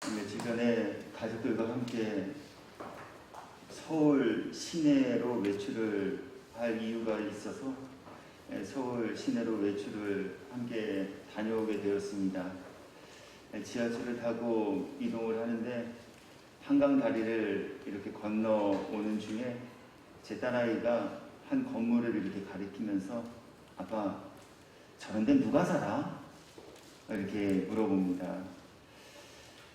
며칠 전에 가족들과 함께 서울 시내로 외출을 할 이유가 있어서 서울 시내로 외출을 함께 다녀오게 되었습니다. 지하철을 타고 이동을 하는데 한강 다리를 이렇게 건너오는 중에 제 딸아이가 한 건물을 이렇게 가리키면서 아빠, 저런 데 누가 살아? 이렇게 물어봅니다.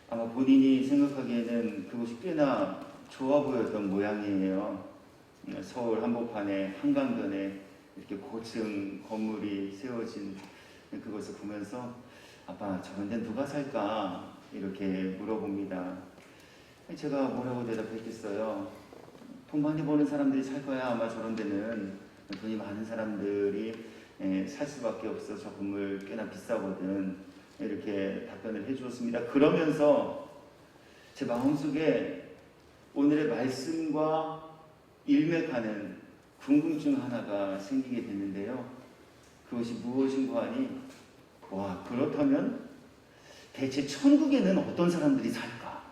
아마 본인이 생각하기에는 그곳이 꽤나 좋아 보였던 모양이에요. 서울 한복판에 한강변에 이렇게 고층 건물이 세워진 그것을 보면서 아빠, 저런 데 누가 살까? 이렇게 물어봅니다. 제가 뭐라고 대답했겠어요? 돈 많이 버는 사람들이 살 거야. 아마 저런 데는 돈이 많은 사람들이 살 수밖에 없어. 저 건물 꽤나 비싸거든. 이렇게 답변을 해주었습니다. 그러면서 제 마음속에 오늘의 말씀과 일맥하는 궁금증 하나가 생기게 됐는데요. 그것이 무엇인고 하니, 와, 그렇다면 대체 천국에는 어떤 사람들이 살까?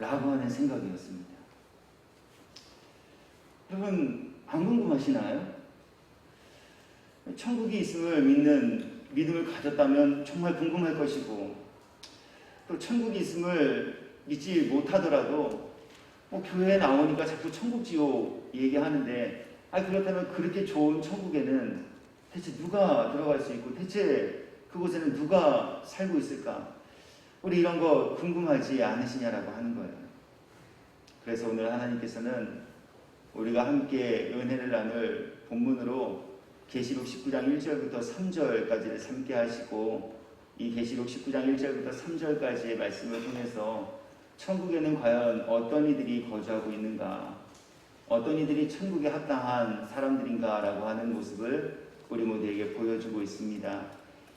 라고 하는 생각이었습니다. 여러분, 안 궁금하시나요? 천국이 있음을 믿는 믿음을 가졌다면 정말 궁금할 것이고, 또 천국이 있음을 믿지 못하더라도 교회에 나오니까 자꾸 천국 지옥 얘기하는데, 그렇다면 그렇게 좋은 천국에는 대체 누가 들어갈 수 있고 대체 그곳에는 누가 살고 있을까? 우리 이런 거 궁금하지 않으시냐라고 하는 거예요. 그래서 오늘 하나님께서는 우리가 함께 은혜를 나눌 본문으로 계시록 19장 1절부터 3절까지를 함께 하시고, 이 계시록 19장 1절부터 3절까지의 말씀을 통해서 천국에는 과연 어떤 이들이 거주하고 있는가, 어떤 이들이 천국에 합당한 사람들인가 라고 하는 모습을 우리 모두에게 보여주고 있습니다.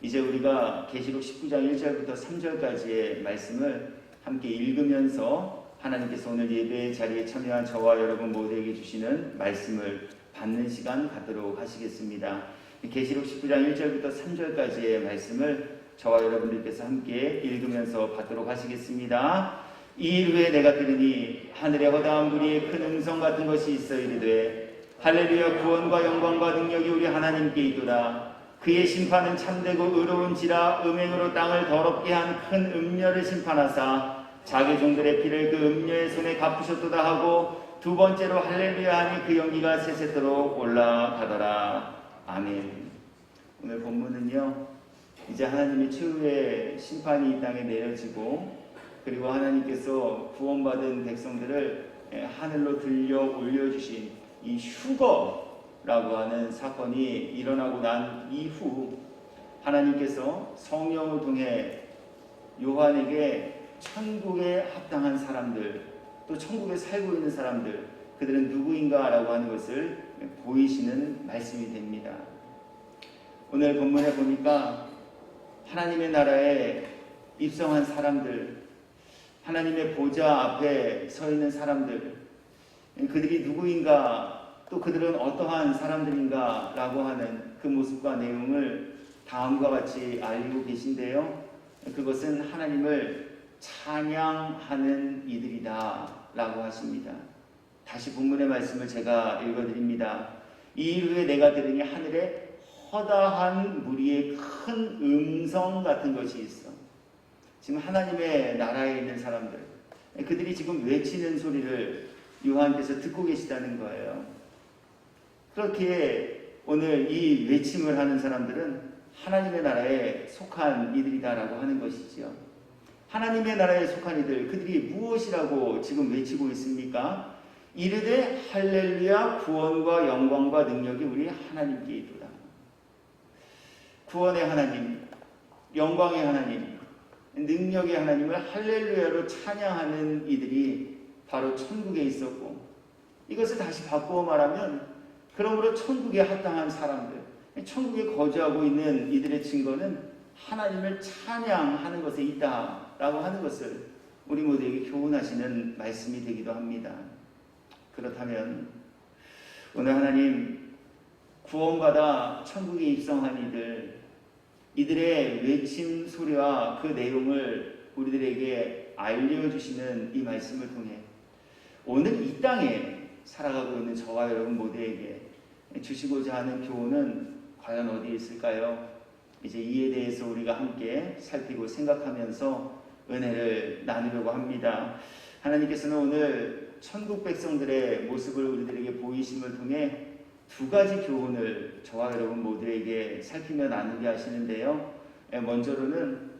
이제 우리가 계시록 19장 1절부터 3절까지의 말씀을 함께 읽으면서 하나님께서 오늘 예배의 자리에 참여한 저와 여러분 모두에게 주시는 말씀을 받는 시간 갖도록 하시겠습니다. 계시록 19장 1절부터 3절까지의 말씀을 저와 여러분들께서 함께 읽으면서 받도록 하시겠습니다. 이 일 후에 내가 들으니 하늘에 허다한 불이 큰 음성 같은 것이 있어 이르되 할렐루야, 구원과 영광과 능력이 우리 하나님께 있도다. 그의 심판은 참되고 의로운지라 음행으로 땅을 더럽게 한 큰 음녀를 심판하사 자기 종들의 피를 그 음녀의 손에 갚으셨도다 하고 두 번째로 할렐루야 하니 그 연기가 세세토록 올라가더라. 아멘. 오늘 본문은요, 이제 하나님의 최후의 심판이 이 땅에 내려지고, 그리고 하나님께서 구원받은 백성들을 하늘로 들려 올려주신 이 휴거라고 하는 사건이 일어나고 난 이후 하나님께서 성령을 통해 요한에게 천국에 합당한 사람들, 또 천국에 살고 있는 사람들, 그들은 누구인가 라고 하는 것을 보이시는 말씀이 됩니다. 오늘 본문에 보니까 하나님의 나라에 입성한 사람들, 하나님의 보좌 앞에 서 있는 사람들, 그들이 누구인가, 또 그들은 어떠한 사람들인가 라고 하는 그 모습과 내용을 다음과 같이 알고 계신데요. 그것은 하나님을 찬양하는 이들이다 라고 하십니다. 다시 본문의 말씀을 제가 읽어드립니다. 이 일 후에 내가 들으니 하늘에 허다한 무리의 큰 음성 같은 것이 있어. 지금 하나님의 나라에 있는 사람들, 그들이 지금 외치는 소리를 요한께서 듣고 계시다는 거예요. 그렇게 오늘 이 외침을 하는 사람들은 하나님의 나라에 속한 이들이다라고 하는 것이지요. 하나님의 나라에 속한 이들, 그들이 무엇이라고 지금 외치고 있습니까? 이르되 할렐루야, 구원과 영광과 능력이 우리 하나님께 있도다. 구원의 하나님, 영광의 하나님, 능력의 하나님을 할렐루야로 찬양하는 이들이 바로 천국에 있었고, 이것을 다시 바꾸어 말하면 그러므로 천국에 합당한 사람들, 천국에 거주하고 있는 이들의 증거는 하나님을 찬양하는 것에 있다라고 하는 것을 우리 모두에게 교훈하시는 말씀이 되기도 합니다. 그렇다면 오늘 하나님, 구원받아 천국에 입성한 이들의 외침 소리와 그 내용을 우리들에게 알려주시는 이 말씀을 통해 오늘 이 땅에 살아가고 있는 저와 여러분 모두에게 주시고자 하는 교훈은 과연 어디에 있을까요? 이제 이에 대해서 우리가 함께 살피고 생각하면서 은혜를 나누려고 합니다. 하나님께서는 오늘 천국 백성들의 모습을 우리들에게 보이심을 통해 두 가지 교훈을 저와 여러분 모두에게 살피며 나누게 하시는데요. 먼저로는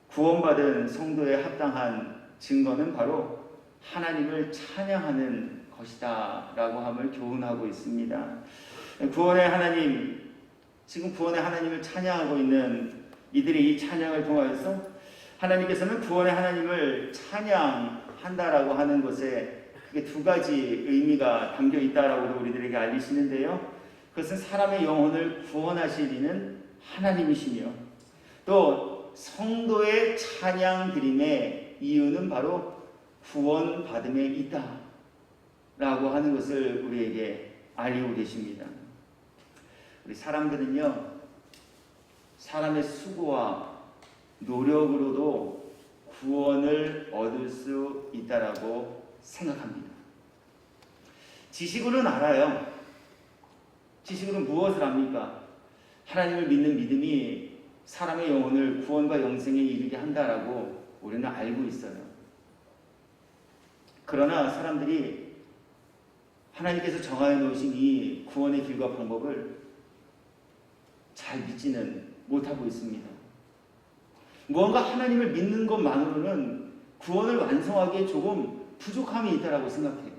구원받은 성도의 합당한 증거는 바로 하나님을 찬양하는 것이다 라고 함을 교훈하고 있습니다. 구원의 하나님, 지금 구원의 하나님을 찬양하고 있는 이들의 이 찬양을 통하여서 하나님께서는 구원의 하나님을 찬양한다라고 하는 것에 크게 두 가지 의미가 담겨 있다라고 우리들에게 알리시는데요. 그것은 사람의 영혼을 구원하실 이는 하나님이시며 또 성도의 찬양 드림의 이유는 바로 구원받음에 있다 라고 하는 것을 우리에게 알리고 계십니다. 우리 사람들은요, 사람의 수고와 노력으로도 구원을 얻을 수 있다라고 생각합니다. 지식으로는 알아요. 지식으로는 무엇을 압니까? 하나님을 믿는 믿음이 사람의 영혼을 구원과 영생에 이르게 한다라고 우리는 알고 있어요. 그러나 사람들이 하나님께서 정하여 놓으신 이 구원의 길과 방법을 잘 믿지는 못하고 있습니다. 무언가 하나님을 믿는 것만으로는 구원을 완성하기에 조금 부족함이 있다고 생각해요.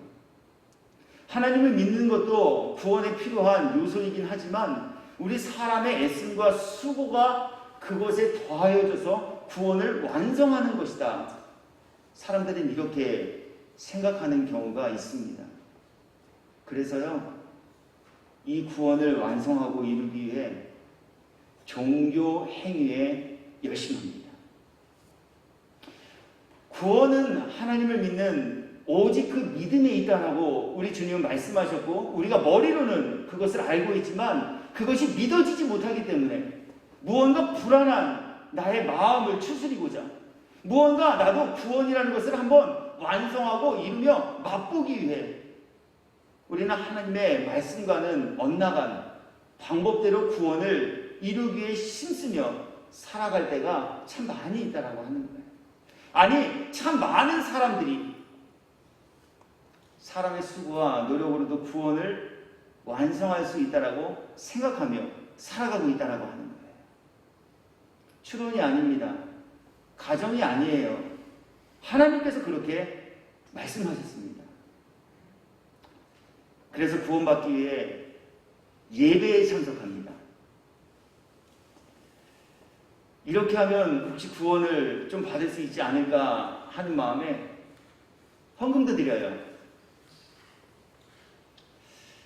하나님을 믿는 것도 구원에 필요한 요소이긴 하지만 우리 사람의 애씀과 수고가 그것에 더하여져서 구원을 완성하는 것이다. 사람들은 이렇게 생각하는 경우가 있습니다. 그래서요, 이 구원을 완성하고 이루기 위해 종교 행위에 열심합니다. 구원은 하나님을 믿는 오직 그 믿음에 있다라고 우리 주님은 말씀하셨고 우리가 머리로는 그것을 알고 있지만 그것이 믿어지지 못하기 때문에 무언가 불안한 나의 마음을 추스리고자 무언가 나도 구원이라는 것을 한번 완성하고 이루며 맛보기 위해 우리는 하나님의 말씀과는 엇나간 방법대로 구원을 이루기 위해 힘쓰며 살아갈 때가 참 많이 있다라고 하는 거예요. 아니, 참 많은 사람들이 사람의 수고와 노력으로도 구원을 완성할 수 있다라고 생각하며 살아가고 있다라고 하는 거예요. 추론이 아닙니다. 가정이 아니에요. 하나님께서 그렇게 말씀하셨습니다. 그래서 구원받기 위해 예배에 참석합니다. 이렇게 하면 혹시 구원을 좀 받을 수 있지 않을까 하는 마음에 헌금도 드려요.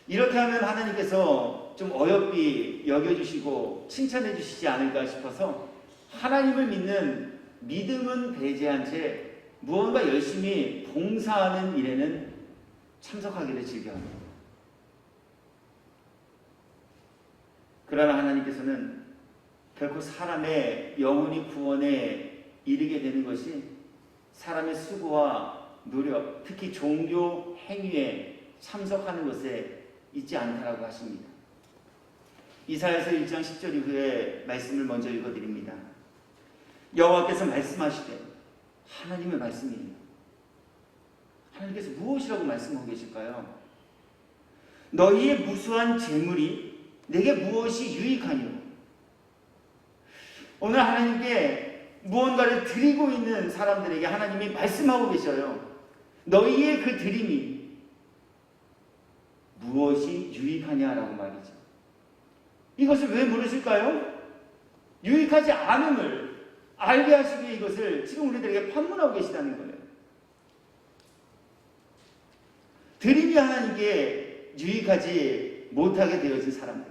이렇게 하면 하나님께서 좀 어여삐 여겨주시고 칭찬해 주시지 않을까 싶어서 하나님을 믿는 믿음은 배제한 채 무언가 열심히 봉사하는 일에는 참석하기를 즐겨합니다. 그러나 하나님께서는 결코 사람의 영혼이 구원에 이르게 되는 것이 사람의 수고와 노력, 특히 종교 행위에 참석하는 것에 있지 않다라고 하십니다. 이사야서 1장 10절 이후에 말씀을 먼저 읽어드립니다. 여호와께서 말씀하시되, 하나님의 말씀이에요. 하나님께서 무엇이라고 말씀하고 계실까요? 너희의 무수한 재물이 내게 무엇이 유익하니요? 오늘 하나님께 무언가를 드리고 있는 사람들에게 하나님이 말씀하고 계셔요. 너희의 그 드림이 무엇이 유익하냐라고 말이죠. 이것을 왜 물으실까요? 유익하지 않음을 알게 하시기 위해 이것을 지금 우리들에게 판문하고 계시다는 거예요. 드림이 하나님께 유익하지 못하게 되어진 사람들.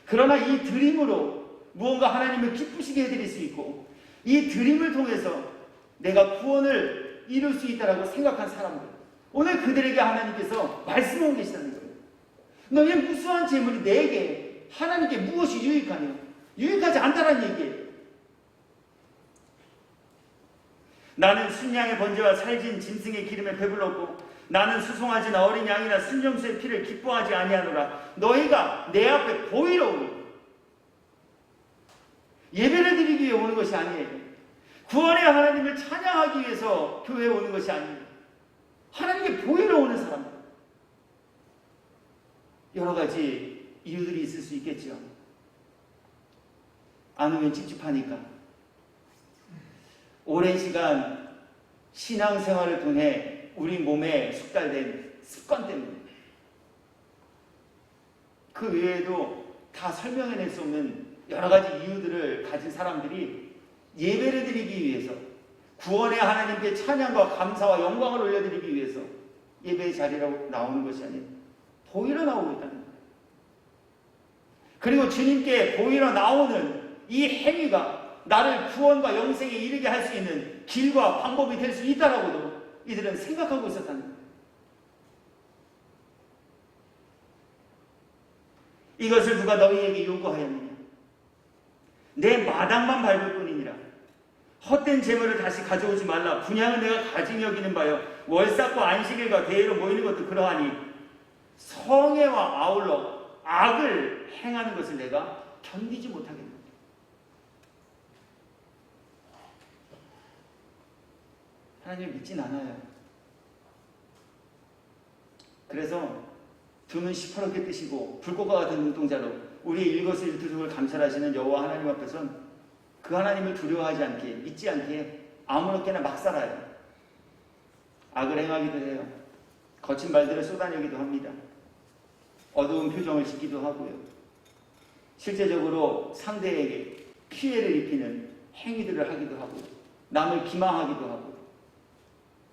그러나 이 드림으로 무언가 하나님을 기쁘시게 해드릴 수 있고 이 드림을 통해서 내가 구원을 이룰 수 있다고 생각한 사람들, 오늘 그들에게 하나님께서 말씀하고 계시다는 거예요. 너희의 무수한 재물이 내게 하나님께 무엇이 유익하냐? 유익하지 않다라는 얘기예요. 나는 순양의 번제와 살진 짐승의 기름에 배불렀고 나는 수송아지나 어린 양이나 순정수의 피를 기뻐하지 아니하노라. 너희가 내 앞에 보이러 오니 예배를 드리기 위해 오는 것이 아니에요. 구원의 하나님을 찬양하기 위해서 교회에 오는 것이 아니에요. 하나님께 보이러 오는 사람들. 여러 가지 이유들이 있을 수 있겠죠. 안 오면 찝찝하니까. 오랜 시간 신앙생활을 통해 우리 몸에 숙달된 습관 때문에, 그 외에도 다 설명해낼 수 없는 여러 가지 이유들을 가진 사람들이 예배를 드리기 위해서, 구원의 하나님께 찬양과 감사와 영광을 올려드리기 위해서 예배의 자리로 나오는 것이 아니라 보이러 나오고 있다는 거예요. 그리고 주님께 보이러 나오는 이 행위가 나를 구원과 영생에 이르게 할 수 있는 길과 방법이 될 수 있다라고도 이들은 생각하고 있었다는 거예요. 이것을 누가 너희에게 요구하였느냐? 내 마당만 밟을 뿐이니라. 헛된 재물을 다시 가져오지 말라. 분향은 내가 가증히 여기는 바요. 월삭과 안식일과 대회로 모이는 것도 그러하니 성회와 아울러 악을 행하는 것을 내가 견디지 못하겠노라. 하나님을 믿진 않아요. 그래서 두 눈 시퍼렇게 뜨시고 불꽃과 같은 눈동자로 우리의 일거수일투족을 감찰하시는 여호와 하나님 앞에선 그 하나님을 두려워하지 않게, 믿지 않게 아무렇게나 막 살아요. 악을 행하기도 해요. 거친 말들을 쏟아내기도 합니다. 어두운 표정을 짓기도 하고요. 실제적으로 상대에게 피해를 입히는 행위들을 하기도 하고, 남을 기망하기도 하고,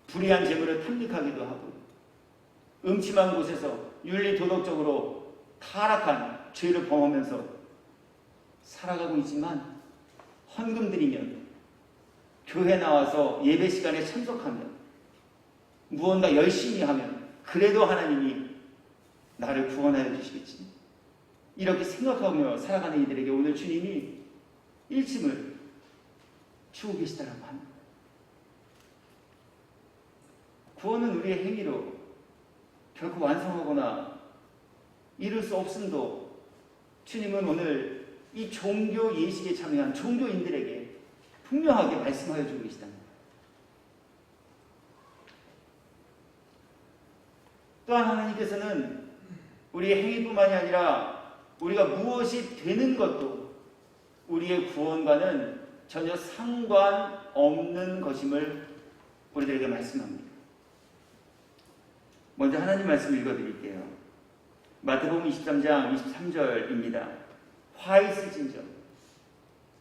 불의한 재물을 탐닉하기도 하고, 음침한 곳에서 윤리 도덕적으로 타락한 죄를 범하면서 살아가고 있지만, 헌금 드리면, 교회 나와서 예배 시간에 참석하면, 무언가 열심히 하면 그래도 하나님이 나를 구원하여 주시겠지, 이렇게 생각하며 살아가는 이들에게 오늘 주님이 일침을 주고 계시다라고 합니다. 구원은 우리의 행위로 결코 완성하거나 이룰 수 없음도 주님은 오늘 이 종교 예식에 참여한 종교인들에게 분명하게 말씀하여 주고 계시다는 거예요. 또한 하나님께서는 우리의 행위뿐만이 아니라 우리가 무엇이 되는 것도 우리의 구원과는 전혀 상관없는 것임을 우리들에게 말씀합니다. 먼저 하나님 말씀 읽어드릴게요. 마태복음 23장 23절입니다. 화 있을진저.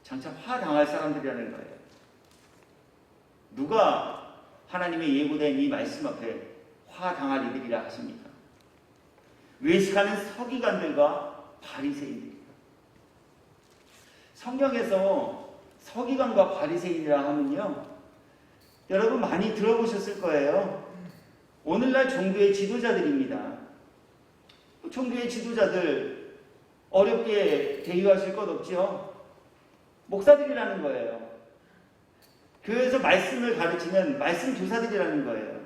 장차 화 당할 사람들이라는 거예요. 누가 하나님의 예고된 이 말씀 앞에 화 당할 이들이라 하십니까? 외식하는 서기관들과 바리새인들이다. 성경에서 서기관과 바리새인이라 하면요, 여러분 많이 들어보셨을 거예요. 오늘날 종교의 지도자들입니다. 종교의 지도자들 어렵게 대유하실 것 없죠? 목사들이라는 거예요. 교회에서 말씀을 가르치는 말씀 교사들이라는 거예요.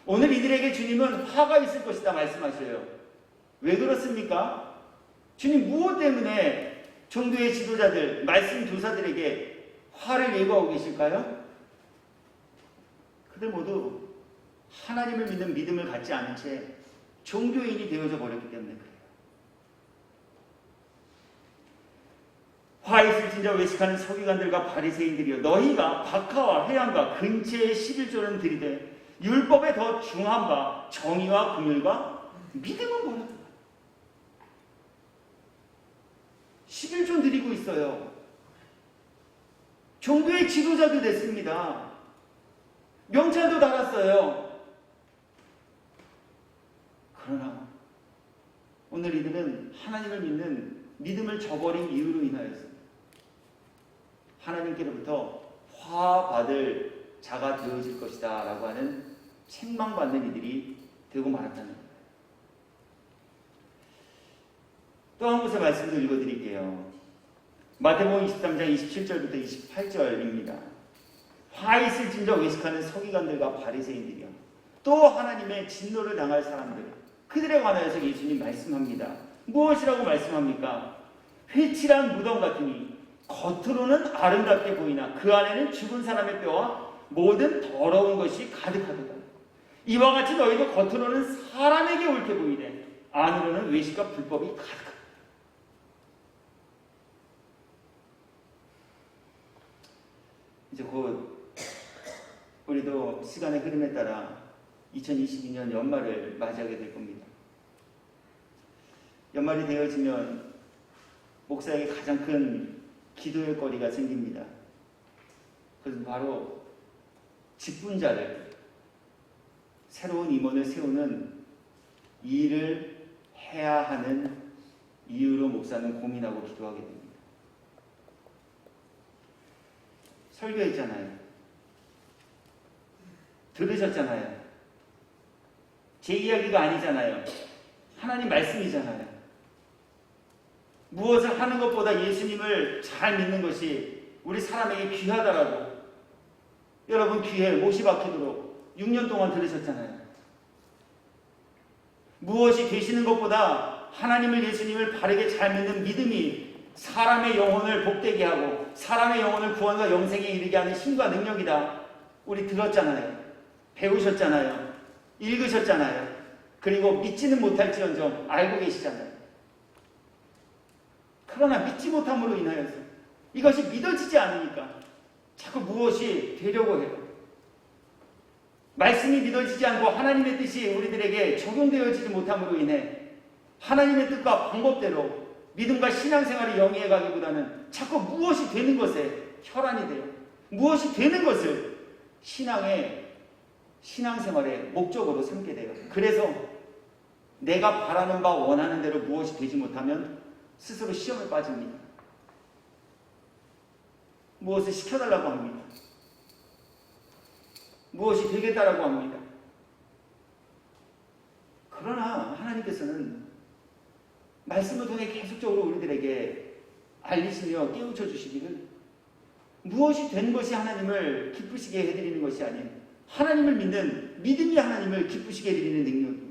오늘 이들에게 주님은 화가 있을 것이다 말씀하셔요. 왜 그렇습니까? 주님 무엇 때문에 종교의 지도자들, 말씀 교사들에게 화를 예고하고 계실까요? 그들 모두 하나님을 믿는 믿음을 갖지 않은 채 종교인이 되어져 버렸기 때문에 그래요. 화 있을진저 외식하는 서기관들과 바리새인들이여, 너희가 박하와 회양과 근체의 11조는 들이되 율법에 더 중한 바 정의와 긍휼과 믿음은 버렸다. 11조 드리고 있어요. 종교의 지도자도 됐습니다. 명찰도 달았어요. 그러나 오늘 이들은 하나님을 믿는 믿음을 저버린 이유로 인하여서 하나님께로부터 화받을 자가 되어질 것이다 라고 하는 책망받는 이들이 되고 말았다는 거예요. 또 한 곳의 말씀도 읽어드릴게요. 마태복음 23장 27절부터 28절입니다. 화 있을진저 외식하는 서기관들과 바리새인들이요, 또 하나님의 진노를 당할 사람들, 그들에 관하여서 예수님 말씀합니다. 무엇이라고 말씀합니까? 회칠한 무덤 같으니 겉으로는 아름답게 보이나 그 안에는 죽은 사람의 뼈와 모든 더러운 것이 가득하도다. 이와 같이 너희도 겉으로는 사람에게 옳게 보이되 안으로는 외식과 불법이 가득하다. 이제 곧 우리도 시간의 흐름에 따라 2022년 연말을 맞이하게 될 겁니다. 연말이 되어지면 목사에게 가장 큰 기도의 거리가 생깁니다. 그것은 바로 직분자를, 새로운 임원을 세우는 일을 해야 하는 이유로 목사는 고민하고 기도하게 됩니다. 설교했잖아요. 들으셨잖아요. 제 이야기가 아니잖아요. 하나님 말씀이잖아요. 무엇을 하는 것보다 예수님을 잘 믿는 것이 우리 사람에게 귀하다라고 여러분 귀에 못이 박히도록 6년 동안 들으셨잖아요. 무엇이 되시는 것보다 하나님을, 예수님을 바르게 잘 믿는 믿음이 사람의 영혼을 복되게 하고 사람의 영혼을 구원과 영생에 이르게 하는 힘과 능력이다. 우리 들었잖아요. 배우셨잖아요. 읽으셨잖아요. 그리고 믿지는 못할지언정 알고 계시잖아요. 그러나 믿지 못함으로 인하여서 이것이 믿어지지 않으니까 자꾸 무엇이 되려고 해요. 말씀이 믿어지지 않고 하나님의 뜻이 우리들에게 적용되어지지 못함으로 인해 하나님의 뜻과 방법대로 믿음과 신앙생활을 영위해 가기보다는 자꾸 무엇이 되는 것에 혈안이 돼요. 무엇이 되는 것을 신앙생활의 목적으로 삼게 돼요. 그래서 내가 바라는 바 원하는 대로 무엇이 되지 못하면 스스로 시험에 빠집니다. 무엇을 시켜달라고 합니다. 무엇이 되겠다라고 합니다. 그러나 하나님께서는 말씀을 통해 계속적으로 우리들에게 알리시며 깨우쳐 주시기를 무엇이 된 것이 하나님을 기쁘시게 해드리는 것이 아닌 하나님을 믿는 믿음이 하나님을 기쁘시게 해드리는 능력이에요.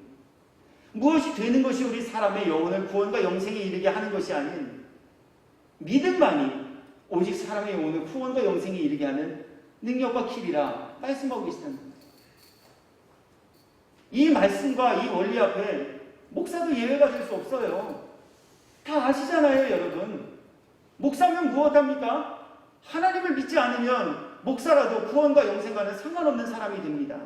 무엇이 되는 것이 우리 사람의 영혼을 구원과 영생에 이르게 하는 것이 아닌 믿음만이 오직 사람의 영혼을 구원과 영생에 이르게 하는 능력과 길이라 말씀하고 계시다는 거예요. 이 말씀과 이 원리 앞에 목사도 예외가 될 수 없어요. 다 아시잖아요, 여러분. 목사면 무엇합니까? 하나님을 믿지 않으면 목사라도 구원과 영생과는 상관없는 사람이 됩니다.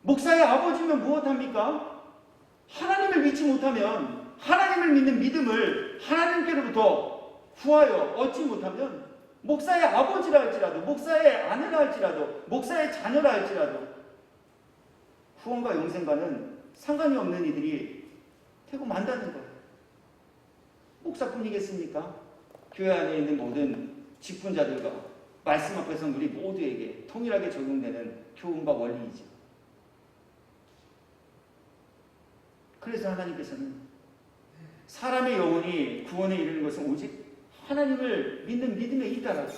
목사의 아버지면 무엇합니까? 하나님을 믿지 못하면 하나님을 믿는 믿음을 하나님께로부터 구하여 얻지 못하면 목사의 아버지라 할지라도 목사의 아내라 할지라도 목사의 자녀라 할지라도 구원과 영생과는 상관이 없는 이들이 되고 만다는 거예요. 목사뿐이겠습니까? 교회 안에 있는 모든 직분자들과 말씀 앞에서 우리 모두에게 통일하게 적용되는 교훈과 원리이죠. 그래서 하나님께서는 사람의 영혼이 구원에 이르는 것은 오직 하나님을 믿는 믿음에 있다라고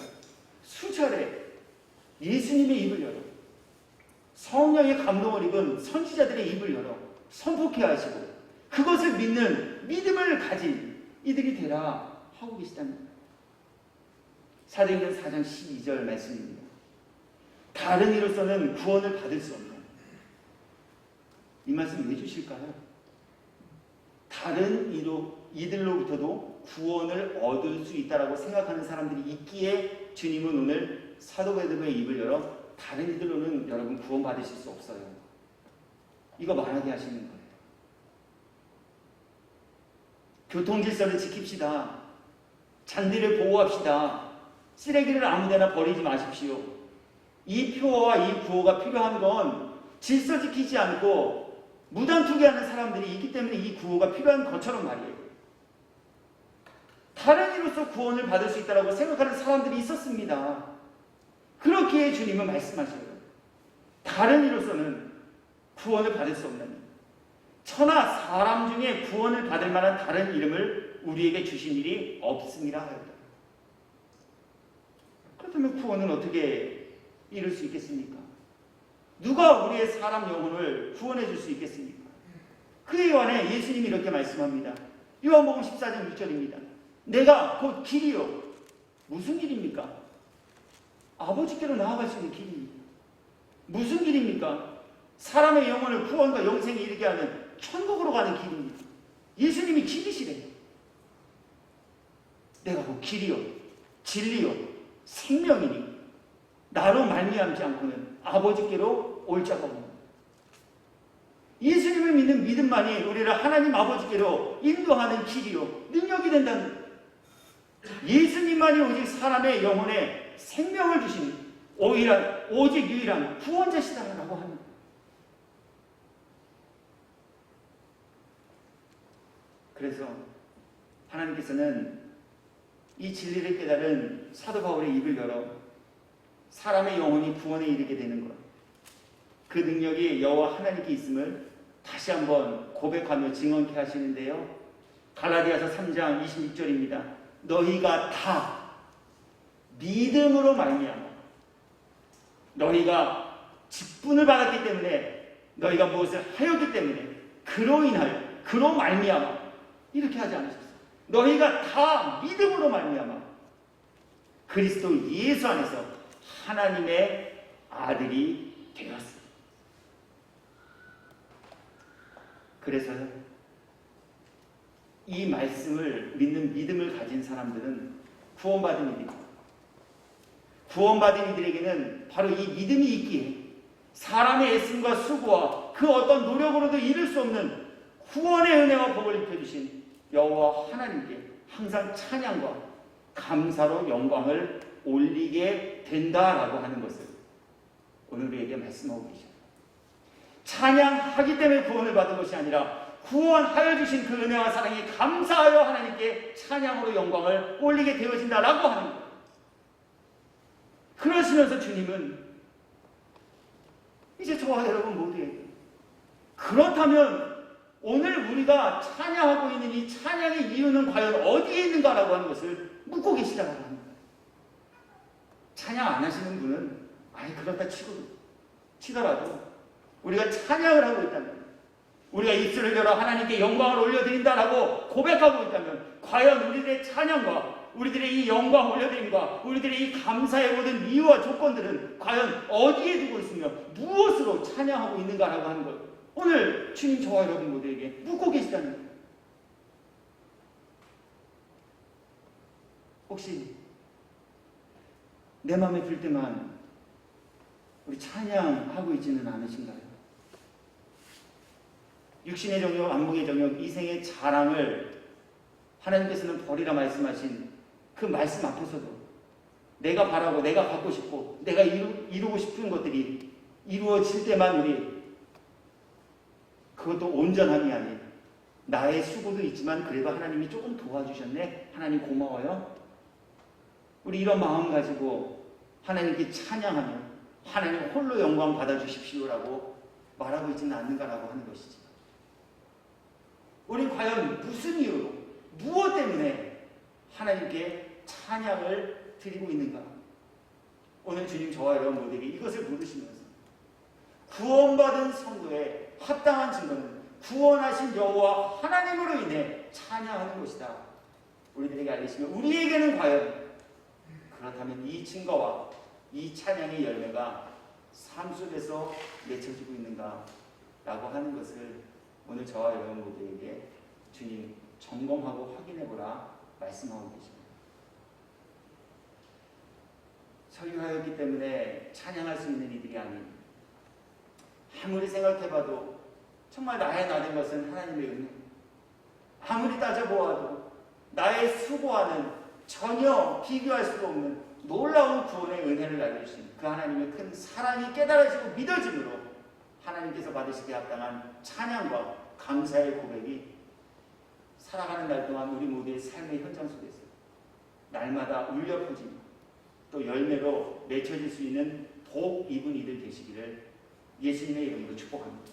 수차례 예수님의 입을 열어 성령의 감동을 입은 선지자들의 입을 열어 선포케 하시고 그것을 믿는 믿음을 가진 이들이 되라 하고 계시다는 거예요. 사도행전 4장 12절 말씀입니다. 다른 이로서는 구원을 받을 수 없는 이 말씀 왜 주실까요? 다른 이들로부터도 구원을 얻을 수 있다라고 생각하는 사람들이 있기에 주님은 오늘 사도 베드로의 입을 열어 다른 이들로는 여러분 구원 받으실 수 없어요. 이거 말하게 하시는 거예요. 교통질서를 지킵시다. 잔디를 보호합시다. 쓰레기를 아무데나 버리지 마십시오. 이 표어와 이 구호가 필요한 건 질서 지키지 않고 무단 투기하는 사람들이 있기 때문에 이 구호가 필요한 것처럼 말이에요. 다른 이로서 구원을 받을 수 있다고 생각하는 사람들이 있었습니다. 그렇기에 주님은 말씀하셔요. 다른 이로서는 구원을 받을 수 없는 천하 사람 중에 구원을 받을 만한 다른 이름을 우리에게 주신 일이 없음이라 하였다. 그렇다면 구원은 어떻게 이룰 수 있겠습니까? 누가 우리의 사람 영혼을 구원해 줄 수 있겠습니까? 그 요한에 예수님이 이렇게 말씀합니다. 요한복음 14장 6절입니다. 내가 곧 길이요. 무슨 길입니까? 아버지께로 나아갈 수 있는 길입니다. 무슨 길입니까? 사람의 영혼을 구원과 영생에 이르게 하는 천국으로 가는 길입니다. 예수님이 길이시래요. 내가 곧 길이요, 진리요, 생명이니 나로 말미암지 않고는 아버지께로 올 자가 없는 거예요. 예수님을 믿는 믿음만이 우리를 하나님 아버지께로 인도하는 길이요, 능력이 된다는 거예요. 예수님만이 오직 사람의 영혼에 생명을 주신 오직 유일한 구원자시다라고 하는 거예요. 그래서 하나님께서는 이 진리를 깨달은 사도 바울의 입을 열어 사람의 영혼이 구원에 이르게 되는 것, 그 능력이 여호와 하나님께 있음을 다시 한번 고백하며 증언케 하시는데요. 갈라디아서 3장 26절입니다. 너희가 다 믿음으로 말미암아 너희가 직분을 받았기 때문에 너희가 무엇을 하였기 때문에 그로 말미암아 이렇게 하지 않으셨어요. 너희가 다 믿음으로 말미암아 그리스도 예수 안에서 하나님의 아들이 되었어요. 그래서요, 이 말씀을 믿는 믿음을 가진 사람들은 구원받은 이들입니다. 구원받은 이들에게는 바로 이 믿음이 있기에 사람의 애씀과 수고와 그 어떤 노력으로도 이룰 수 없는 구원의 은혜와 복을 입혀주신 여호와 하나님께 항상 찬양과 감사로 영광을 올리게 된다라고 하는 것을 오늘 우리에게 말씀하고 계십니다. 찬양하기 때문에 구원을 받은 것이 아니라 구원하여 주신 그 은혜와 사랑이 감사하여 하나님께 찬양으로 영광을 올리게 되어진다라고 하는 거예요. 그러시면서 주님은 이제 저와 여러분 모두에게 그렇다면 오늘 우리가 찬양하고 있는 이 찬양의 이유는 과연 어디에 있는가라고 하는 것을 묻고 계시다고 합니다. 찬양 안 하시는 분은 그렇다 치더라도 우리가 찬양을 하고 있다면, 우리가 입술을 열어 하나님께 영광을 올려드린다라고 고백하고 있다면 과연 우리들의 찬양과 우리들의 이 영광 올려드림과 우리들의 이 감사의 모든 이유와 조건들은 과연 어디에 두고 있으며 무엇으로 찬양하고 있는가라고 하는 것, 오늘 주님 저와 여러분 모두에게 묻고 계시다는 거예요. 혹시 내 마음에 들 때만 우리 찬양하고 있지는 않으신가요? 육신의 정욕, 안목의 정욕, 이생의 자랑을 하나님께서는 버리라 말씀하신 그 말씀 앞에서도 내가 바라고 내가 갖고 싶고 내가 이루고 싶은 것들이 이루어질 때만 우리 그것도 온전함이 아닌 나의 수고도 있지만 그래도 하나님이 조금 도와주셨네, 하나님 고마워요, 우리 이런 마음 가지고 하나님께 찬양하며 하나님 홀로 영광 받아주십시오라고 말하고 있지는 않는가라고 하는 것이지. 우린 과연 무슨 이유로, 무엇 때문에 하나님께 찬양을 드리고 있는가? 오늘 주님 저와 여러분 모두에게 이것을 물으시면서 구원받은 성도의 합당한 증거는 구원하신 여호와 하나님으로 인해 찬양하는 것이다, 우리들에게 알리시며 우리에게는 과연 그렇다면 이 증거와 이 찬양의 열매가 삶 속에서 맺혀지고 있는가 라고 하는 것을 오늘 저와 여러분 모두에게 주님 점검하고 확인해보라 말씀하고 계십니다. 설교하였기 때문에 찬양할 수 있는 이들이 아닌, 아무리 생각해봐도 정말 나의 나된 것은 하나님의 은혜, 아무리 따져보아도 나의 수고와는 전혀 비교할 수가 없는 놀라운 구원의 은혜를 알려주신 그 하나님의 큰 사랑이 깨달아지고 믿어짐으로 하나님께서 받으시기에 합당한 찬양과 감사의 고백이 살아가는 날 동안 우리 모두의 삶의 현장 속에서 날마다 울려 퍼지며 또 열매로 맺혀질 수 있는 복 입은 이들 되시기를 예수님의 이름으로 축복합니다.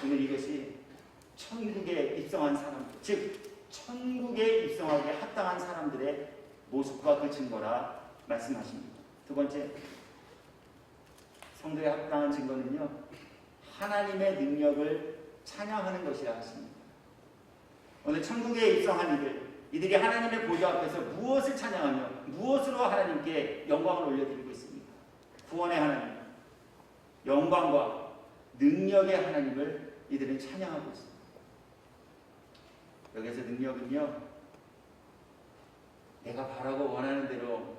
오늘 이것이 천국에 입성한 사람들, 즉 천국에 입성하기에 합당한 사람들의 모습과 그 증거라 말씀하십니다. 두 번째, 성도의 합당한 증거는요, 하나님의 능력을 찬양하는 것이라 하십니다. 오늘 천국에 입성한 이들이 하나님의 보좌 앞에서 무엇을 찬양하며 무엇으로 하나님께 영광을 올려드리고 있습니까? 구원의 하나님, 영광과 능력의 하나님을 이들은 찬양하고 있습니다. 여기서 능력은요, 내가 바라고 원하는 대로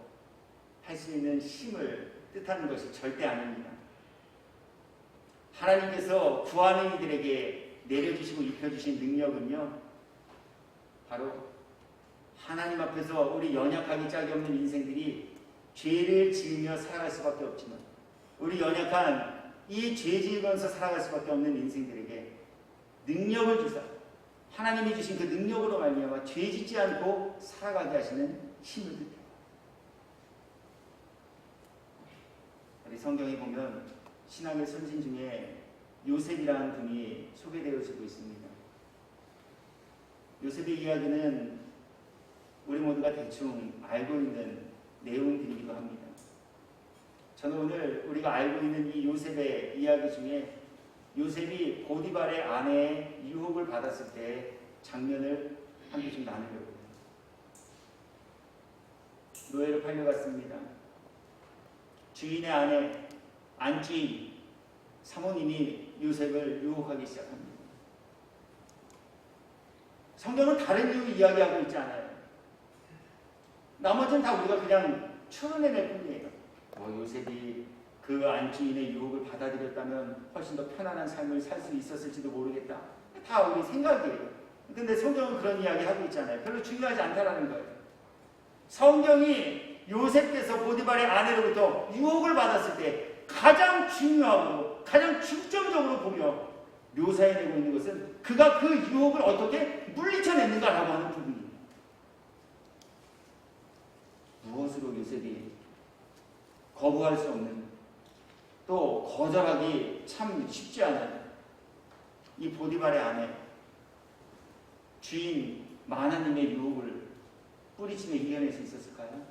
할 수 있는 힘을 뜻하는 것이 절대 아닙니다. 하나님께서 구하는 이들에게 내려주시고 입혀주신 능력은요, 바로 하나님 앞에서 우리 연약하기 짝이 없는 인생들이 죄를 지으며 살아갈 수밖에 없지만, 우리 연약한 이 죄 지으면서 살아갈 수밖에 없는 인생들에게 능력을 주사 하나님이 주신 그 능력으로 말미암아 죄 짓지 않고 살아가게 하시는 힘을 뜻해요. 우리 성경에 보면 신앙의 선진 중에 요셉이라는 분이 소개되어지고 있습니다. 요셉의 이야기는 우리 모두가 대충 알고 있는 내용들이기도 합니다. 저는 오늘 우리가 알고 있는 이 요셉의 이야기 중에 요셉이 보디발의 아내의 유혹을 받았을 때 장면을 함께 좀 나누려고 해요. 노예로 팔려갔습니다. 주인의 아내 안주인 사모님이 요셉을 유혹하기 시작합니다. 성경은 다른 이유 이야기하고 있지 않아요. 나머지는 다 우리가 그냥 추론해낼 뿐이에요. 요셉이 그 안주인의 유혹을 받아들였다면 훨씬 더 편안한 삶을 살 수 있었을지도 모르겠다. 다 우리 생각이에요. 근데 성경은 그런 이야기 하고 있잖아요. 별로 중요하지 않다라는 거예요. 성경이 요셉께서 보디발의 아내로부터 유혹을 받았을 때 가장 중요하고 가장 중점적으로 보며 묘사해내고 있는 것은 그가 그 유혹을 어떻게 물리쳐냈는가라고 하는 부분입니다. 무엇으로 요셉이 거부할 수 없는, 또 거절하기 참 쉽지 않은 이 보디발의 아내, 주인 마나님의 유혹을 뿌리치며 이겨낼 수 있었을까요?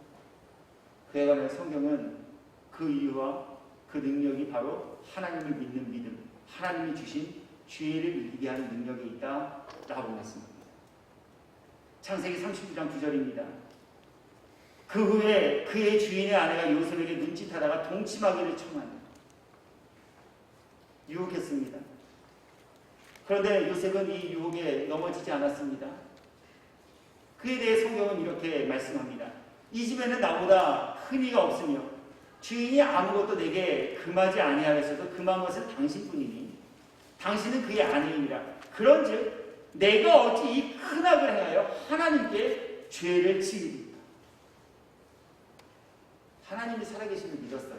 그에 관해 성경은 그 이유와 그 능력이 바로 하나님을 믿는 믿음, 하나님이 주신 죄를 이기게 하는 능력이 있다라고 말씀합니다. 창세기 39장 9절입니다. 그 후에 그의 주인의 아내가 요셉에게 눈짓하다가 동침하기를 청한다. 유혹했습니다. 그런데 요셉은 이 유혹에 넘어지지 않았습니다. 그에 대해 성경은 이렇게 말씀합니다. 이 집에는 나보다 큰 이가 없으며 주인이 아무것도 내게 금하지 아니하였어도 금한 것은 당신뿐이니 당신은 그의 아내이니라. 그런즉 내가 어찌 이 큰 악을 행하여 하나님께 죄를 지으리까. 하나님이 살아계심을 믿었어요.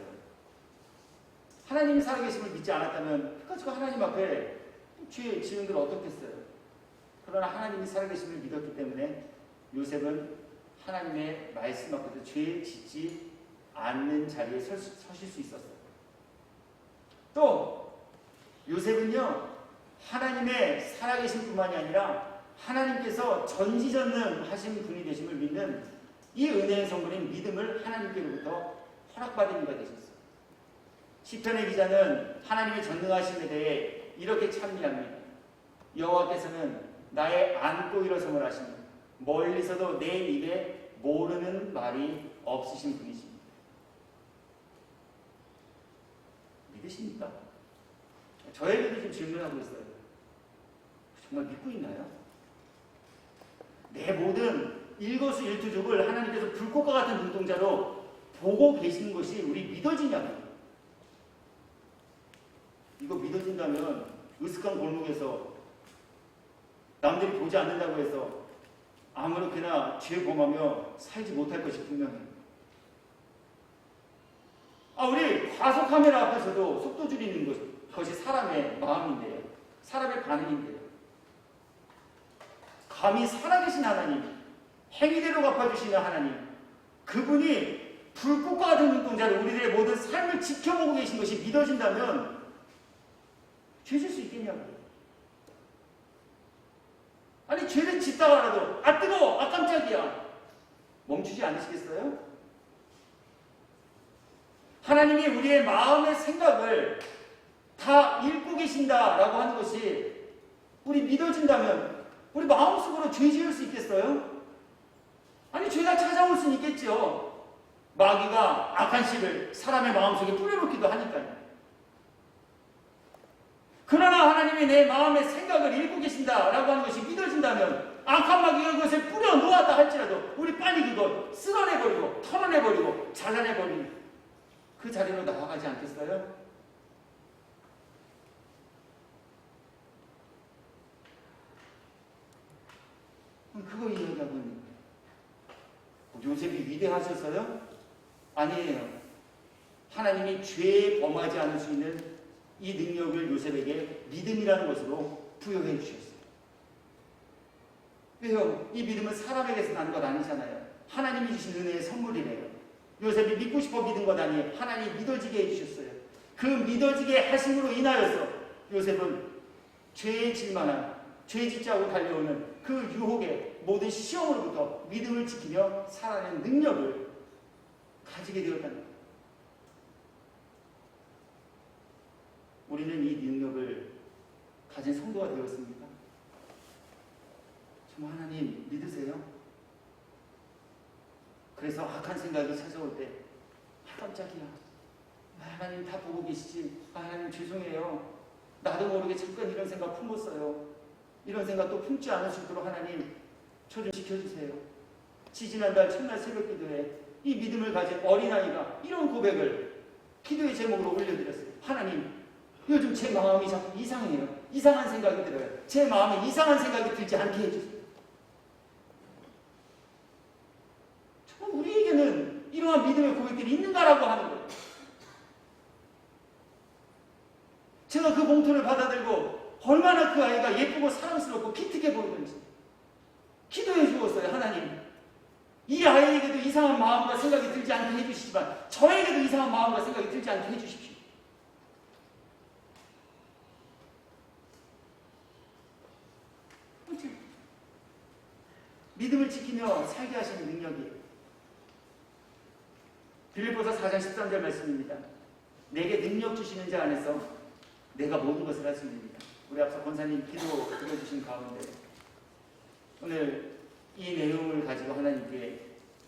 하나님이 살아계심을 믿지 않았다면 그까지고 하나님 앞에 죄 지은 걸 어떻겠어요. 그러나 하나님이 살아계심을 믿었기 때문에 요셉은 하나님의 말씀 앞에서 죄 짓지 않는 자리에 서실 수 있었어요. 또 요셉은요, 하나님의 살아계신 뿐만이 아니라 하나님께서 전지전능하신 분이 되심을 믿는 이 은혜의 성분인 믿음을 하나님께로부터 허락받은 이가 되셨어요. 시편의 기자는 하나님의 전능하심에 대해 이렇게 찬미합니다. 여호와께서는 나의 안고 일어섬을 하시며 멀리서도 내 입에 모르는 말이 없으신 분이십니다. 믿으십니까? 저에게도 지금 질문하고 있어요. 정말 믿고 있나요? 내 모든 일거수일투족을 하나님께서 불꽃과 같은 눈동자로 보고 계시는 것이 우리 믿어지냐고요. 이거 믿어진다면 으슥한 골목에서 남들이 보지 않는다고 해서 아무렇게나 죄 범하며 살지 못할 것이 분명해요. 우리 과속 카메라 앞에서도 속도 줄이는 것이 사람의 마음인데요. 사람의 반응인데요. 감히 살아계신 하나님, 행위대로 갚아주시는 하나님, 그분이 불꽃과 같은 눈동자로 우리들의 모든 삶을 지켜보고 계신 것이 믿어진다면 죄질 수 있겠냐고요. 아니 죄를 짓다가라도 뜨거워, 깜짝이야 멈추지 않으시겠어요? 하나님이 우리의 마음의 생각을 다 읽고 계신다라고 하는 것이 우리 믿어진다면 우리 마음속으로 죄 지을 수 있겠어요? 아니, 죄가 찾아올 수는 있겠죠. 마귀가 악한 씨를 사람의 마음속에 뿌려놓기도 하니까요. 그러나 하나님이 내 마음의 생각을 읽고 계신다라고 하는 것이 믿어진다면 악한 마귀가 그것을 뿌려놓았다 할지라도 우리 빨리 그것 쓸어내버리고 털어내버리고 잘라내버리는 그 자리로 나아가지 않겠어요? 그거 이야기하고 있는 거예요. 요셉이 위대하셨어요? 아니에요. 하나님이 죄에 범하지 않을 수 있는 이 능력을 요셉에게 믿음이라는 것으로 부여해 주셨어요. 왜요? 이 믿음은 사람에게서 나는 것 아니잖아요. 하나님이 주신 은혜의 선물이래요. 요셉이 믿고 싶어 믿은 것 아니에요. 하나님이 믿어지게 해주셨어요. 그 믿어지게 하심으로 인하여서 요셉은 죄에 질만한, 죄 짓자고 달려오는 그 유혹의 모든 시험으로부터 믿음을 지키며 살아내는 능력을 가지게 되었다는 거예요. 우리는 이 능력을 가진 성도가 되었습니까? 정말 하나님 믿으세요? 그래서 악한 생각이 찾아올 때 깜짝이야. 하나님 다 보고 계시지. 하나님 죄송해요. 나도 모르게 잠깐 이런 생각 품었어요. 이런 생각 또 품지 않을 수 있도록 하나님 저 좀 지켜주세요. 지지난달 첫날 새벽 기도에 이 믿음을 가진 어린아이가 이런 고백을 기도의 제목으로 올려드렸어요. 하나님, 요즘 제 마음이 자꾸 이상해요. 이상한 생각이 들어요. 제 마음에 이상한 생각이 들지 않게 해주세요. 정말 우리에게는 이러한 믿음의 고백들이 있는가라고 하는 거예요. 제가 그 봉투를 받아들고 얼마나 그 아이가 예쁘고 사랑스럽고 기특해 보이는지 기도해 주었어요. 하나님, 이 아이에게도 이상한 마음과 생각이 들지 않게 해주시지만 저에게도 이상한 마음과 생각이 들지 않게 해주십시오. 믿음을 지키며 살게 하시는 능력이 빌립보서 4장 13절 말씀입니다. 내게 능력 주시는 자 안에서 내가 모든 것을 할 수 있습니다. 우리 앞서 권사님 기도 드려주신 가운데 오늘 이 내용을 가지고 하나님께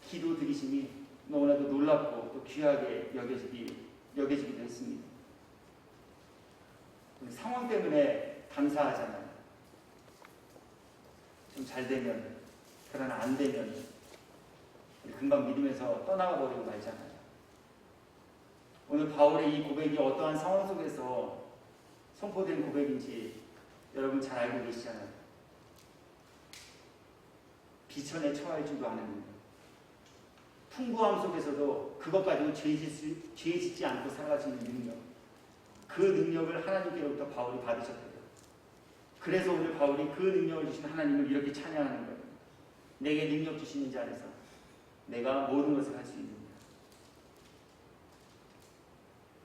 기도 드리심이 너무나도 놀랍고 또 귀하게 여겨지기도 했습니다. 상황 때문에 감사하잖아요. 좀 잘 되면, 그러나 안 되면 우리 금방 믿음에서 떠나가 버리고 말잖아요. 오늘 바울의 이 고백이 어떠한 상황 속에서 선포된 고백인지 여러분 잘 알고 계시잖아요. 비천에 처할 줄도 아는 풍부함 속에서도 그것 가지고 죄 짓지 않고 살아갈 수 있는 능력, 그 능력을 하나님께로부터 바울이 받으셨거든요. 그래서 오늘 바울이 그 능력을 주신 하나님을 이렇게 찬양하는 거예요. 내게 능력 주시는 자 안에서 내가 모든 것을 할 수 있느냐.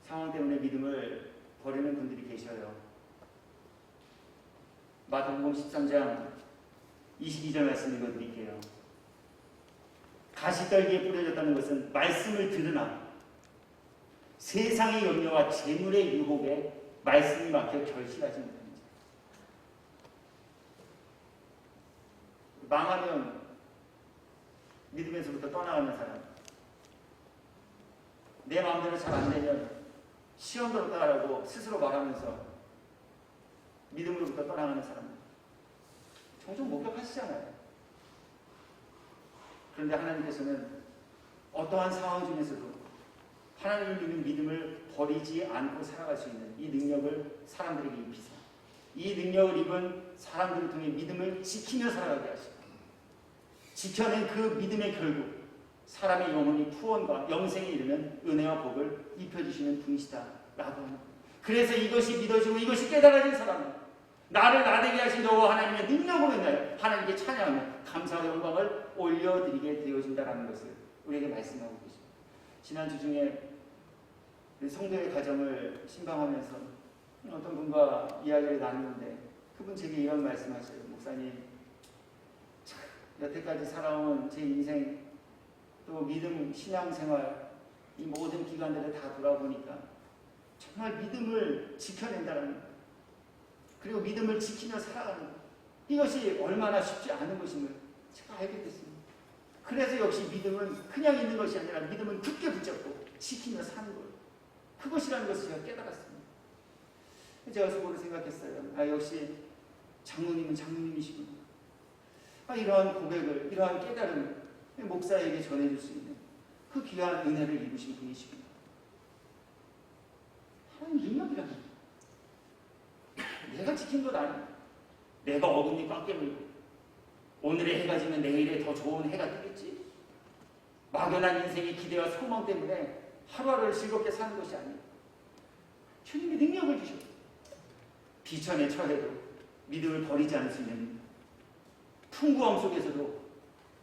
상황 때문에 믿음을 버리는 분들이 계셔요. 마태복음 13장 22절 말씀 읽어드릴게요. 가시떨기에 뿌려졌다는 것은 말씀을 들으나 세상의 염려와 재물의 유혹에 말씀이 막혀 결실하지 못합니다. 망하면 믿음에서부터 떠나가는 사람, 내 마음대로 잘 안 되면 시험 들었다라고 스스로 말하면서 믿음으로부터 떠나가는 사람 종종 목격하시잖아요. 그런데 하나님께서는 어떠한 상황 중에서도 하나님을 믿는 믿음을 버리지 않고 살아갈 수 있는 이 능력을 사람들에게 입히사 이 능력을 입은 사람들을 통해 믿음을 지키며 살아가게 하시고 지켜낸 그 믿음의 결국 사람의 영혼이 구원과 영생에 이르는 은혜와 복을 입혀주시는 분이시다라고 하는 거예요. 그래서 이것이 믿어지고 이것이 깨달아진 사람은 나를 나되게 하신 여호와 하나님의 능력으로 인하여 하나님께 찬양하며 감사와 영광을 올려드리게 되어진다라는 것을 우리에게 말씀하고 계십니다. 지난주 중에 성도의 가정을 신방하면서 어떤 분과 이야기를 나누는데 그분 제게 이런 말씀하셔요. 목사님, 여태까지 살아온 제 인생 또 믿음 신앙생활 이 모든 기관들을 다 돌아보니까 정말 믿음을 지켜낸다는 것, 그리고 믿음을 지키며 살아가는 것, 이것이 얼마나 쉽지 않은 것임을 제가 알게 됐습니다. 그래서 역시 믿음은 그냥 있는 것이 아니라 믿음은 굳게 붙잡고 지키며 사는 것, 그것이라는 것을 제가 깨달았습니다. 제가 속으로 생각했어요. 역시 장로님은 장로님이시구나. 이러한 고백을, 이러한 깨달음을 목사에게 전해줄 수 있는 그 귀한 은혜를 입으신 분이시구나. 하나님 능력이라는 내가 지킨 것 아니야. 내가 어금니 꽉 깨물고 오늘의 해가 지면 내일에 더 좋은 해가 뜨겠지. 막연한 인생의 기대와 소망 때문에 하루하루를 즐겁게 사는 것이 아니에요. 주님이 능력을 주셨어요. 비천에 처해도 믿음을 버리지 않을 수 있는 풍부함 속에서도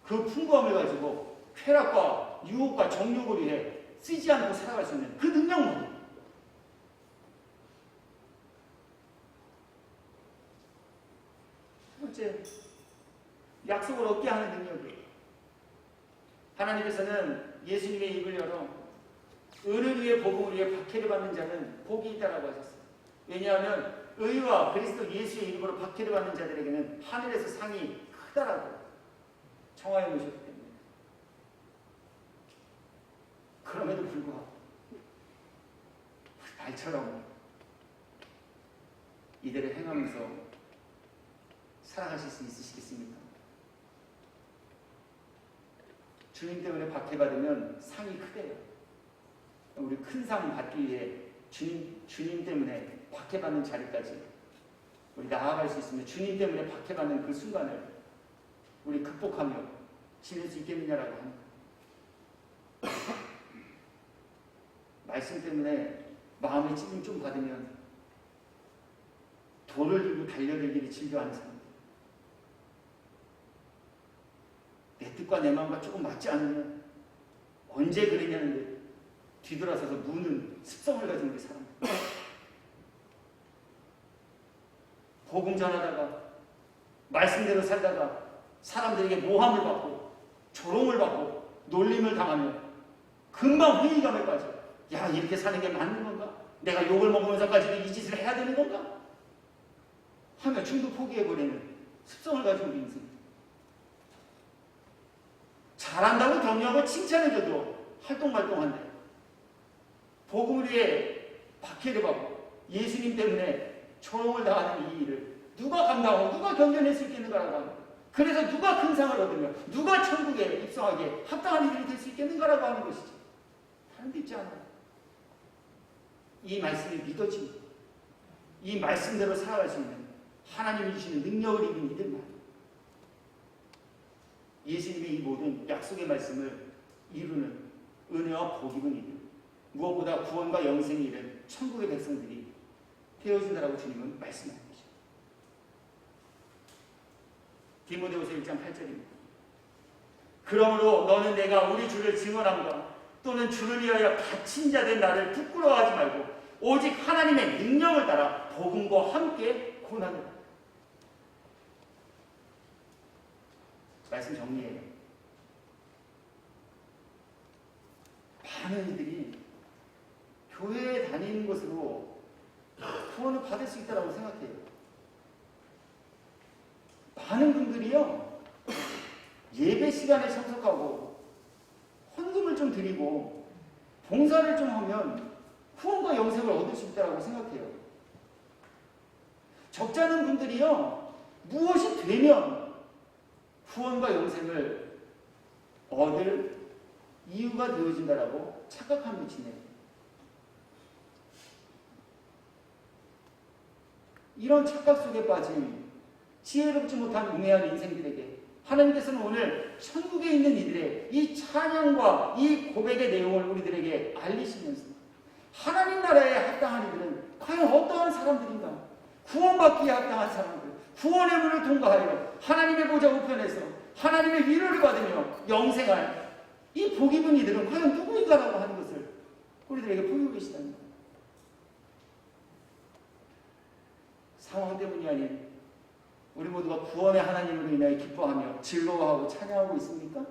그 풍부함을 가지고 쾌락과 유혹과 정욕을 위해 쓰지 않고 살아갈 수 있는 그 능력만. 첫 번째, 약속을 얻게 하는 능력이에요. 하나님께서는 예수님의 입을 열어 의를 위해 복음을 위해 박해를 받는 자는 복이 있다라고 하셨어요. 왜냐하면 의와 그리스도 예수의 이름으로 박해를 받는 자들에게는 하늘에서 상이 크다라고 정하여 놓으셨기 때문에. 그럼에도 불구하고 말처럼 이대로 행하면서 살아가실 수 있으시겠습니까? 주님 때문에 박해받으면 상이 크대요. 우리 큰 상 받기 위해 주님 때문에 박해받는 자리까지 우리 나아갈 수 있으면 주님 때문에 박해받는 그 순간을 우리 극복하며 지낼 수 있겠느냐라고 합니다. 말씀 때문에 마음의 찔림 좀 받으면 돌을 들고 달려들기를 즐겨하는 사람들, 내 뜻과 내 마음과 조금 맞지 않으면 언제 그랬냐는데 뒤돌아서서 무는 습성을 가진 우리 사람들, 복음 전하다가 말씀대로 살다가 사람들에게 모함을 받고 조롱을 받고 놀림을 당하면 금방 회의감에 빠져. 야, 이렇게 사는 게 맞는 건가? 내가 욕을 먹으면서까지도 이 짓을 해야 되는 건가? 하며 중도 포기해버리는 습성을 가진 우리 인생. 잘한다고 격려하고 칭찬해줘도 활동말동한데 복음을 위해 박해를 받고 예수님 때문에 조롱을 당하는 이 일을 누가 감당하고 누가 견뎌낼 수 있겠는가라고 하는 거예요. 그래서 누가 큰 상을 얻으며 누가 천국에 입성하기에 합당한 일이 될 수 있겠는가라고 하는 것이지. 사람도 있지 않아요. 이 말씀이 믿어집니다. 이 말씀대로 살아갈 수 있는 하나님이 주시는 능력을 입은 이들만 예수님의 이 모든 약속의 말씀을 이루는 은혜와 복 입은 이들, 무엇보다 구원과 영생이 이른 천국의 백성들이 되어진다라고 주님은 말씀하는 거죠. 디모데후서 1장 8절입니다. 그러므로 너는 내가 우리 주를 증언함과 또는 주를 위하여 갇힌 자 된 나를 부끄러워하지 말고 오직 하나님의 능력을 따라 복음과 함께 고난을. 말씀 정리해요. 많은 이들이 교회에 다니는 것으로 구원을 받을 수 있다고 생각해요. 많은 분들이요, 예배 시간에 참석하고 헌금을 좀 드리고 봉사를 좀 하면 후원과 영생을 얻을 수 있다고 생각해요. 적지 않은 분들이요, 무엇이 되면 후원과 영생을 얻을 이유가 되어진다라고 착각한 빛이네요. 이런 착각 속에 빠진 지혜롭지 못한 우매한 인생들에게 하나님께서는 오늘 천국에 있는 이들의 이 찬양과 이 고백의 내용을 우리들에게 알리시면서 하나님 나라에 합당한 이들은 과연 어떠한 사람들인가? 구원받기에 합당한 사람들, 구원의 문을 통과하여 하나님의 보좌 우편에서 하나님의 위로를 받으며 영생할 이 복 입은 이들은 과연 누구인가라고 하는 것을 우리들에게 보이고 계시다는 거예요. 상황 때문이 아닌 우리 모두가 구원의 하나님으로 인하여 기뻐하며 즐거워하고 찬양하고 있습니까?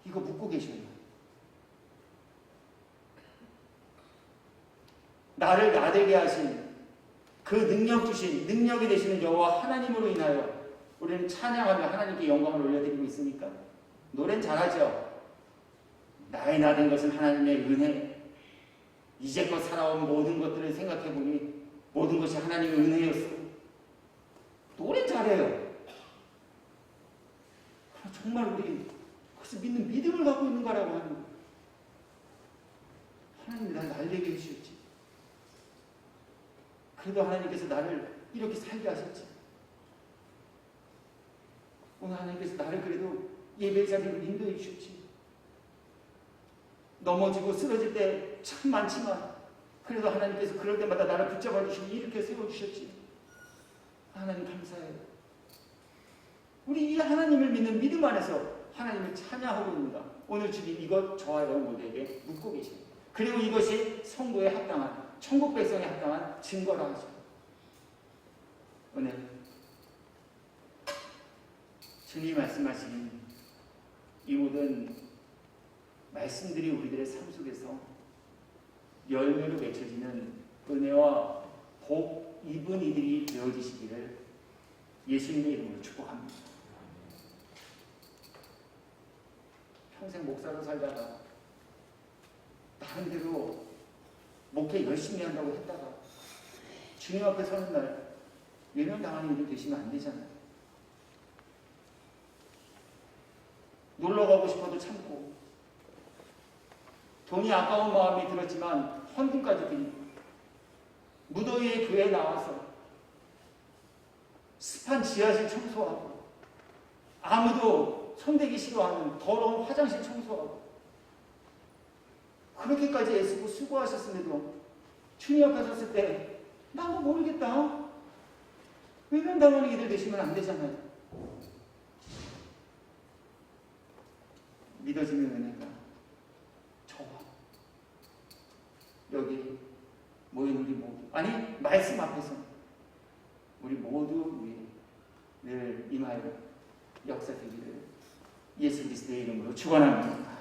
이거 묻고 계셔요. 나를 나되게 하신 그 능력 주신 능력이 되시는 여호와 하나님으로 인하여 우리는 찬양하며 하나님께 영광을 올려드리고 있습니까? 노래는 잘하죠. 나의 나된 것은 하나님의 은혜. 이제껏 살아온 모든 것들을 생각해보니 모든 것이 하나님의 은혜였어. 노래 잘해요. 정말 우리 그것을 믿는 믿음을 갖고 있는 거라고 하는 거예요. 하나님이 날 날되게 해주셨지. 그래도 하나님께서 나를 이렇게 살게 하셨지. 오늘 하나님께서 나를 그래도 예배 자리로 인도해 주셨지. 넘어지고 쓰러질 때 참 많지만 그래도 하나님께서 그럴 때마다 나를 붙잡아 주시고 이렇게 세워주셨지. 하나님 감사해요. 우리 이 하나님을 믿는 믿음 안에서 하나님을 찬양하고 있는가. 오늘 주님 이것 저와 여러분 모두에게 묻고 계십니다. 그리고 이것이 성도에 합당한 천국 백성에 합당한 증거라 하죠. 오늘 주님이 말씀하신 이 모든 말씀들이 우리들의 삶 속에서 열매로 맺혀지는 은혜와 복 입은 이들이 되어지시기를 예수님의 이름으로 축복합니다. 평생 목사로 살다가 나름대로 목회 열심히 한다고 했다가 주님 앞에 서는 날 외면당하는 일이 되시면 안 되잖아요. 놀러 가고 싶어도 참고 돈이 아까운 마음이 들었지만 헌금까지 드리고 무더위에 교회에 나와서 습한 지하실 청소하고 아무도 손대기 싫어하는 더러운 화장실 청소하고 그렇게까지 애쓰고 수고하셨음에도 주님 앞에 섰을 때 나도 모르겠다. 외면당하는 일을 되시면 안 되잖아요. 믿어지는 은혜가 저와 여기 모인 우리 모두 아니 말씀 앞에서 우리 모두 위에 늘 임하여 역사되기를 예수 그리스도의 이름으로 축원합니다.